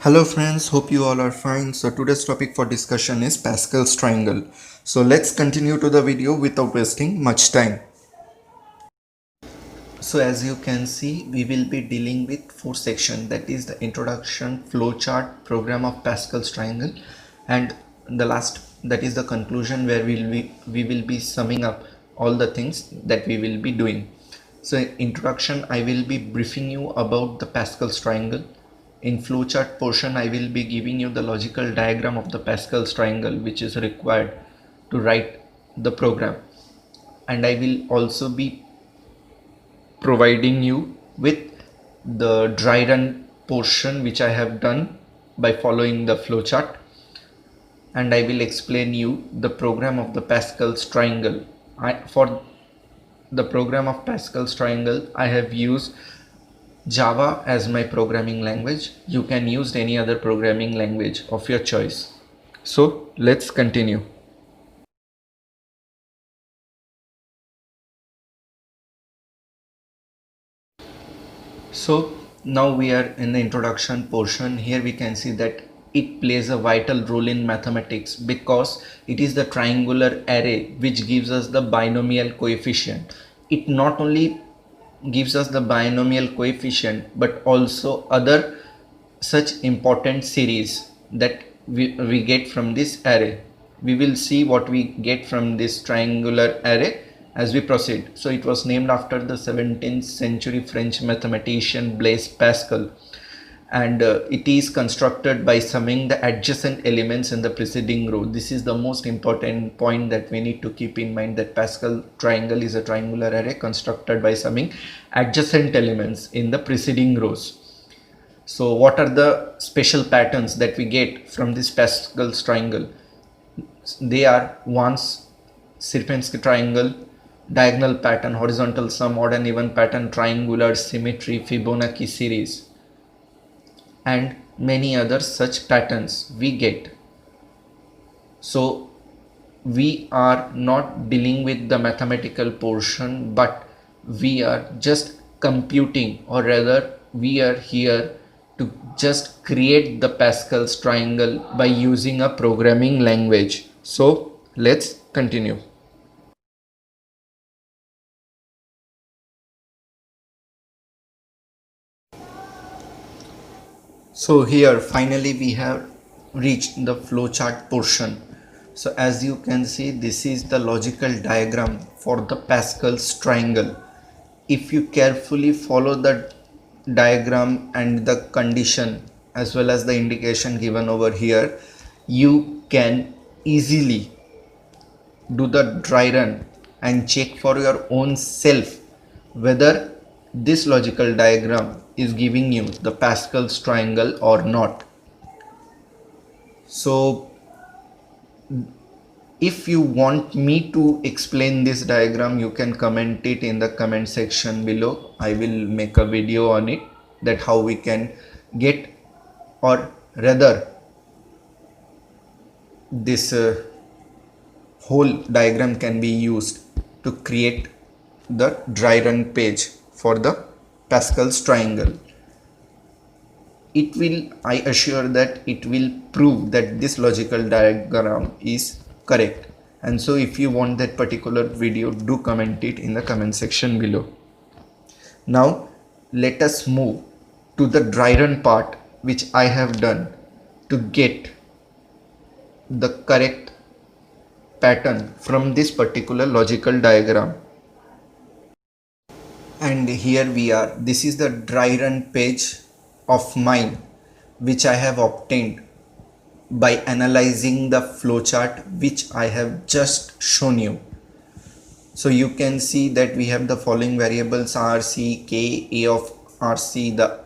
Hello friends, hope you all are fine. So today's topic for discussion is Pascal's triangle. So let's continue to the video without wasting much time. So as you can see, we will be dealing with four sections, that is the introduction, flowchart, program of Pascal's triangle, and the last, that is the conclusion, where we will be summing up all the things that we will be doing. So in introduction, I will be briefing you about the Pascal's triangle. In flowchart portion, I will be giving you the logical diagram of the Pascal's triangle which is required to write the program, and I will also be providing you with the dry run portion which I have done by following the flowchart, and I will explain you the program of the Pascal's triangle. For the program of Pascal's triangle, I have used Java as my programming language. You can use any other programming language of your choice. So let's continue. So now we are in the introduction portion. Here we can see that it plays a vital role in mathematics because it is the triangular array which gives us the binomial coefficient. It not only gives us the binomial coefficient but also other such important series that we get from this array. We will see what we get from this triangular array as we proceed. So it was named after the 17th century French mathematician Blaise Pascal, and it is constructed by summing the adjacent elements in the preceding row. This is the most important point that we need to keep in mind, that Pascal triangle is a triangular array constructed by summing adjacent elements in the preceding rows. So what are the special patterns that we get from this Pascal's triangle? They are ones, Sierpinski triangle, diagonal pattern, horizontal sum, odd and even pattern, triangular symmetry, Fibonacci series, and many other such patterns we get. So we are not dealing with the mathematical portion, but we are just computing, or rather we are here to just create the Pascal's triangle by using a programming language. So let's continue. So here finally we have reached the flowchart portion. So as you can see, this is the logical diagram for the Pascal's triangle. If you carefully follow the diagram and the condition as well as the indication given over here, you can easily do the dry run and check for your own self whether this logical diagram is giving you the Pascal's triangle or not. So if you want me to explain this diagram, you can comment it in the comment section below. I will make a video on it, that how we can get, or rather this whole diagram can be used to create the dry run page for the Pascal's triangle. It will, I assure that it will prove that this logical diagram is correct. And so if you want that particular video, do comment it in the comment section below. Now let us move to the dry run part, which I have done to get the correct pattern from this particular logical diagram. And here we are. This is the dry run page of mine which I have obtained by analyzing the flowchart which I have just shown you. So you can see that we have the following variables: RC, K, A of RC, the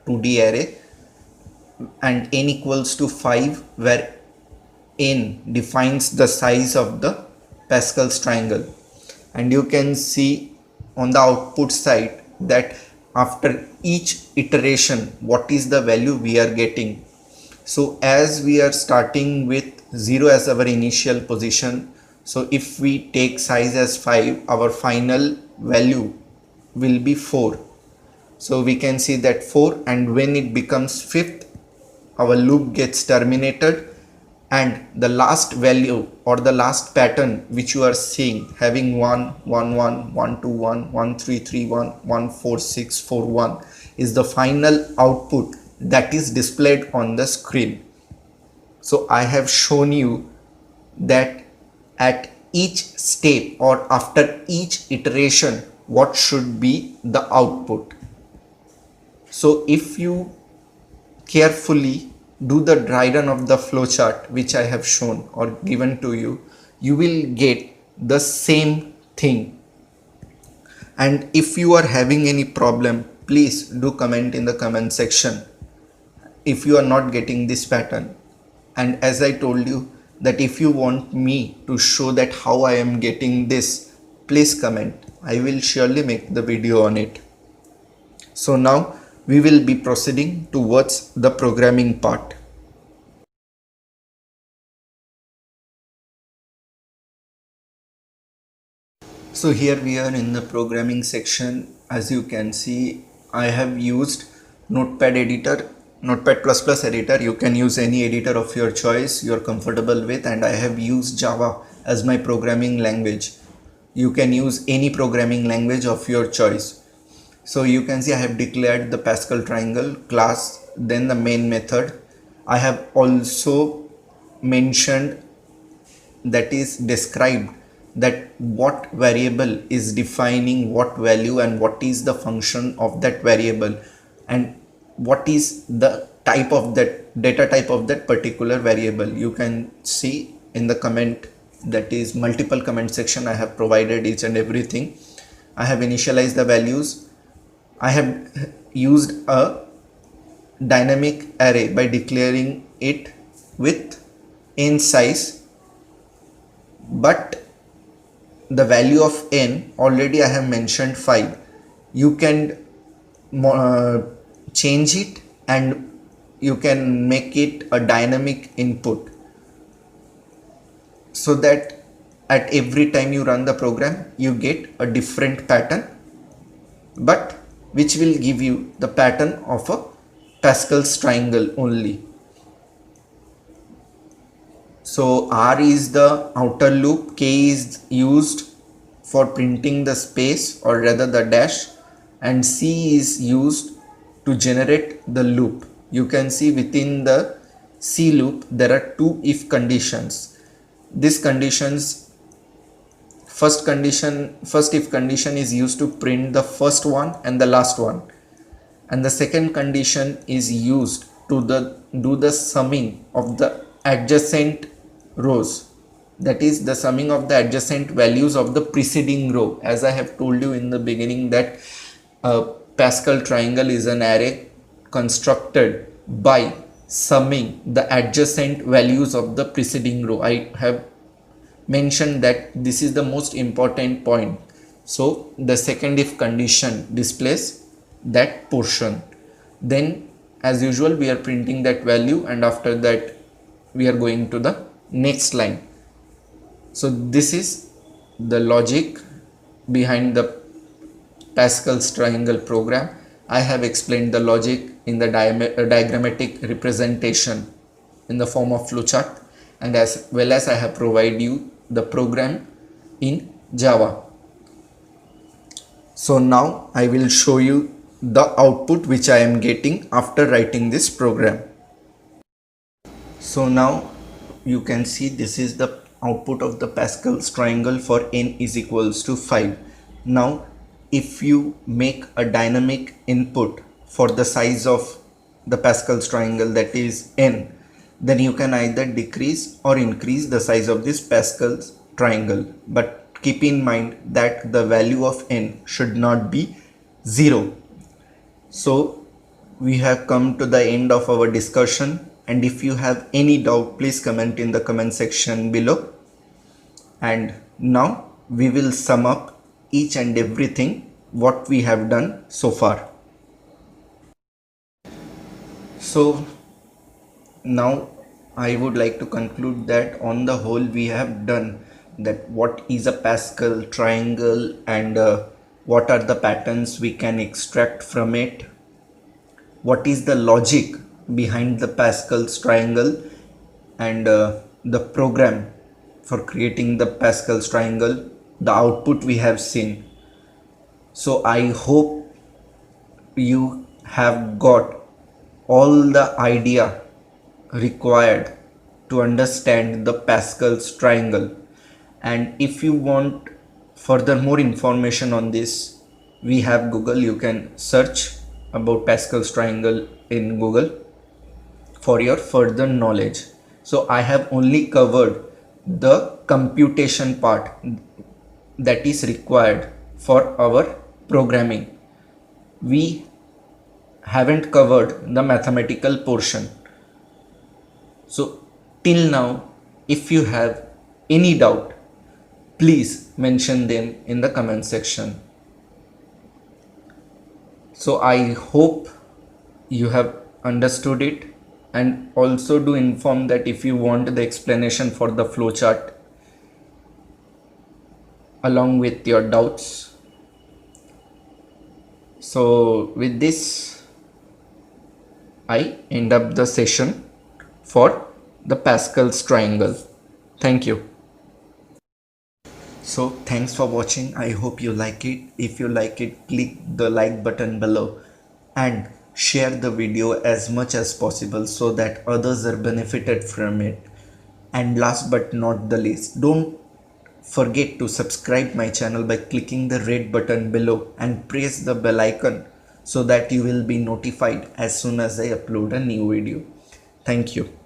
2D array, and n equals to 5, where n defines the size of the Pascal's triangle. And you can see on the output side that after each iteration what is the value we are getting. So as we are starting with 0 as our initial position, so if we take size as 5, our final value will be 4. So we can see that 4, and when it becomes fifth, our loop gets terminated, and the last value or the last pattern which you are seeing having 1 1 1 1 2 1 1 3 3 1 1 4 6 4 1 is the final output that is displayed on the screen. So I have shown you that at each step or after each iteration what should be the output. So if you carefully do the dry run of the flowchart which I have shown or given to you, you will get the same thing. And if you are having any problem, please do comment in the comment section if you are not getting this pattern. And as I told you that if you want me to show that how I am getting this, please comment. I will surely make the video on it. So now we will be proceeding towards the programming part. So here we are in the programming section. As you can see, I have used Notepad editor, Notepad++ editor. You can use any editor of your choice you are comfortable with, and I have used Java as my programming language. You can use any programming language of your choice. So you can see I have declared the Pascal triangle class, then the main method. I have also mentioned, that is described, that what variable is defining what value and what is the function of that variable and what is the type of that data type of that particular variable. You can see in the comment, that is multiple comment section, I have provided each and everything. I have initialized the values. I have used a dynamic array by declaring it with n size, but the value of n already I have mentioned 5. You can change it and you can make it a dynamic input, so that at every time you run the program you get a different pattern, but which will give you the pattern of a Pascal's triangle only. So R is the outer loop, K is used for printing the space or rather the dash, and C is used to generate the loop. You can see within the C loop there are two if conditions. These conditions, first if condition is used to print the first one and the last one, and the second condition is used to do the summing of the adjacent rows, that is the summing of the adjacent values of the preceding row. As I have told you in the beginning that Pascal triangle is an array constructed by summing the adjacent values of the preceding row. I have mentioned that this is the most important point. So the second if condition displays that portion. Then as usual we are printing that value, and after that we are going to the next line. So this is the logic behind the Pascal's triangle program. I have explained the logic in the diagrammatic representation in the form of flowchart, and as well as I have provided you the program in Java. So now I will show you the output which I am getting after writing this program. So now you can see this is the output of the Pascal's triangle for n is equals to 5. Now if you make a dynamic input for the size of the Pascal's triangle, that is n, then you can either decrease or increase the size of this Pascal's triangle, but keep in mind that the value of n should not be 0. So we have come to the end of our discussion, and if you have any doubt, please comment in the comment section below. And now we will sum up each and everything what we have done so far. So now I would like to conclude that on the whole we have done that what is a Pascal triangle and what are the patterns we can extract from it, what is the logic behind the Pascal's triangle and the program for creating the Pascal's triangle, the output we have seen. So I hope you have got all the idea required to understand the Pascal's triangle. And if you want further more information on this, we have Google. You can search about Pascal's triangle in Google for your further knowledge. So I have only covered the computation part that is required for our programming. We haven't covered the mathematical portion. So till now, if you have any doubt, please mention them in the comment section. So I hope you have understood it, and also do inform that if you want the explanation for the flowchart along with your doubts. So with this, I end up the session for the Pascal's triangle. Thank you. So thanks for watching. I hope you like it. If you like it, click the like button below and share the video as much as possible so that others are benefited from it. And last but not the least, don't forget to subscribe my channel by clicking the red button below and press the bell icon so that you will be notified as soon as I upload a new video. Thank you.